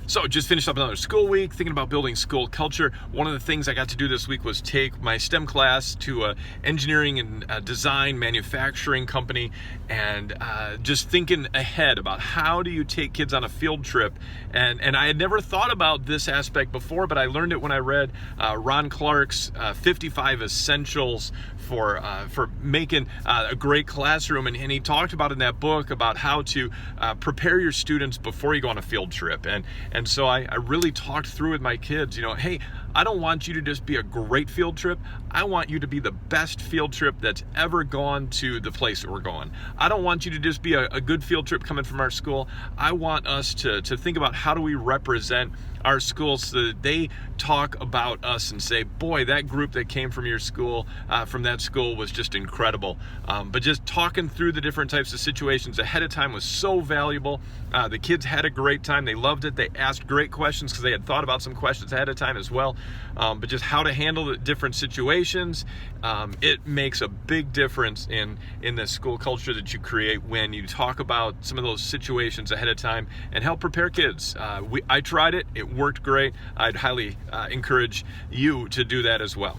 So just finished up another school week, thinking about building school culture. One of the things I got to do this week was take my STEM class to an engineering and design manufacturing company, and just thinking ahead about how do you take kids on a field trip. And I had never thought about this aspect before, but I learned it when I read Ron Clark's 55 Essentials for making a great classroom. And he talked about in that book about how to prepare your students before you go on a field trip. And so I really talked through with my kids, hey, I don't want you to just be a great field trip. I want you to be the best field trip that's ever gone to the place that we're going. I don't want you to just be a good field trip coming from our school. I want us to think about how do we represent our schools so that they talk about us and say, boy, that group that came from your school, from that school was just incredible. But just talking through the different types of situations ahead of time was so valuable. The kids had a great time. They loved it. They asked great questions because they had thought about some questions ahead of time as well. But just how to handle the different situations, it makes a big difference in the school culture that you create when you talk about some of those situations ahead of time and help prepare kids. I tried it. It worked great. I'd highly encourage you to do that as well.